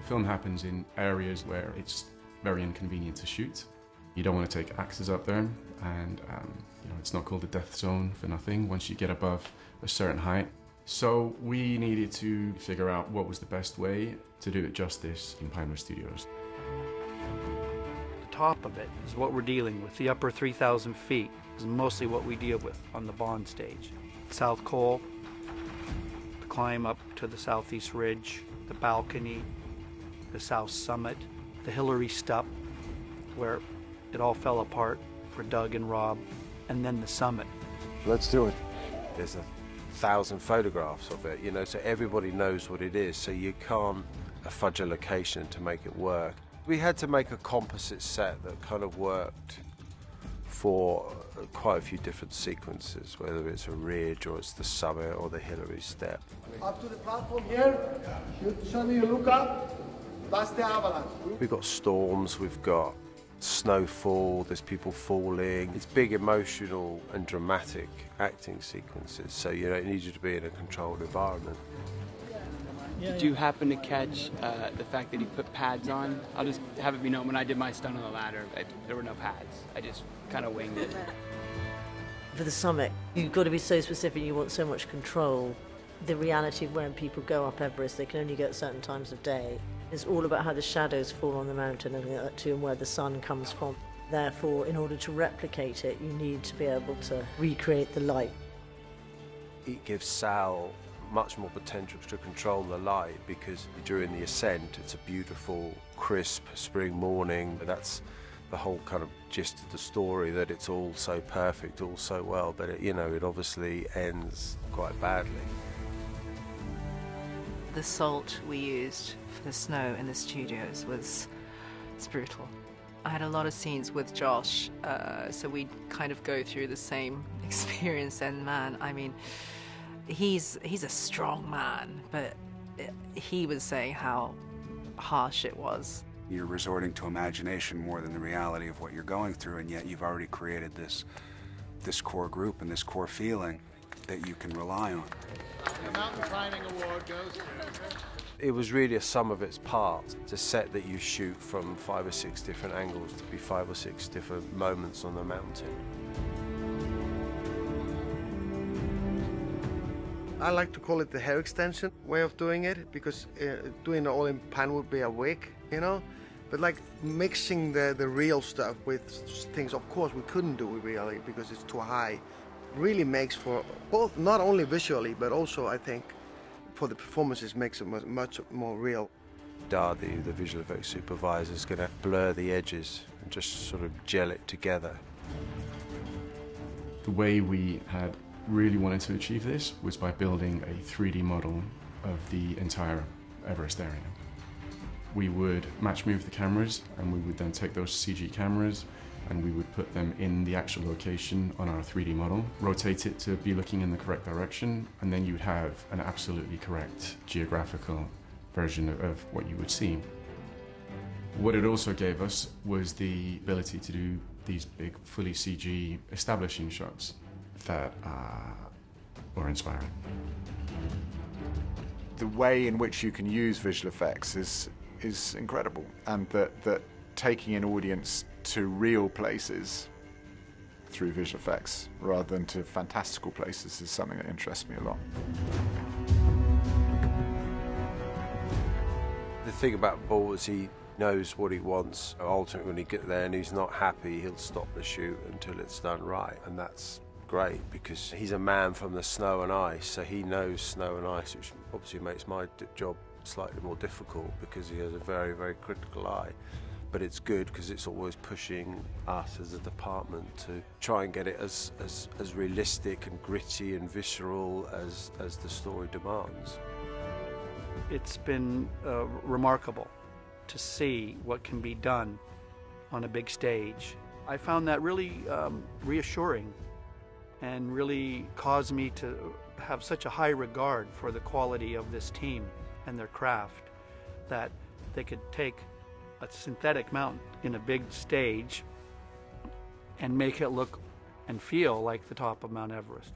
film happens in areas where it's very inconvenient to shoot. You don't want to take axes up there, and it's not called the death zone for nothing once you get above a certain height. So we needed to figure out what was the best way to do it justice in Pinewood Studios. The top of it is what we're dealing with. The upper 3,000 feet is mostly what we deal with on the Bond stage. South Col, the climb up to the southeast ridge, the balcony, the south summit, the Hillary Stup, where it all fell apart for Doug and Rob, and then the summit. Let's do it. There's 1,000 photographs of it, so everybody knows what it is, so you can't fudge a location to make it work. We had to make a composite set that kind of worked for quite a few different sequences, whether it's a ridge or it's the summit or the Hillary Step. Up to the platform here, suddenly you look up, that's the avalanche. We've got storms, we've got snowfall, there's people falling. It's big emotional and dramatic acting sequences, so it needs you to be in a controlled environment. Did you happen to catch the fact that he put pads on? I'll just have it be known, when I did my stunt on the ladder, there were no pads. I just kind of winged it. For the summit, you've got to be so specific, you want so much control. The reality of when people go up Everest, they can only go at certain times of day. It's all about how the shadows fall on the mountain and everything like that too, and where the sun comes from. Therefore, in order to replicate it, you need to be able to recreate the light. It gives Sal much more potential to control the light, because during the ascent it's a beautiful, crisp spring morning. That's the whole kind of gist of the story, that it's all so perfect, all so well, but it obviously ends quite badly. The salt we used for the snow in the studios it's brutal. I had a lot of scenes with Josh, so we'd kind of go through the same experience, and man, I mean, he's a strong man, but he was saying how harsh it was. You're resorting to imagination more than the reality of what you're going through, and yet you've already created this core group and this core feeling that you can rely on. The mountain climbing award goes to... It was really a sum of its parts. It's a set that you shoot from 5 or 6 different angles to be 5 or 6 different moments on the mountain. I like to call it the hair extension way of doing it, because doing it all in pan would be a wig, But like mixing the real stuff with things, of course, we couldn't do it really because it's too high. Really makes for both, not only visually, but also I think for the performances makes it much more real. Dardi, the visual effects supervisor, is going to blur the edges and just sort of gel it together. The way we had really wanted to achieve this was by building a 3D model of the entire Everest area. We would match move the cameras, and we would then take those CG cameras and we would put them in the actual location on our 3D model, rotate it to be looking in the correct direction, and then you'd have an absolutely correct geographical version of what you would see. What it also gave us was the ability to do these big, fully CG establishing shots that were inspiring. The way in which you can use visual effects is incredible, and that taking an audience to real places through visual effects rather than to fantastical places is something that interests me a lot. The thing about Ball is he knows what he wants. Ultimately, when he gets there and he's not happy, he'll stop the shoot until it's done right, and that's great because he's a man from the snow and ice, so he knows snow and ice, which obviously makes my job slightly more difficult because he has a very, very critical eye. But it's good because it's always pushing us as a department to try and get it as realistic and gritty and visceral as the story demands. It's been remarkable to see what can be done on a big stage. I found that really reassuring and really caused me to have such a high regard for the quality of this team and their craft, that they could take a synthetic mountain in a big stage and make it look and feel like the top of Mount Everest.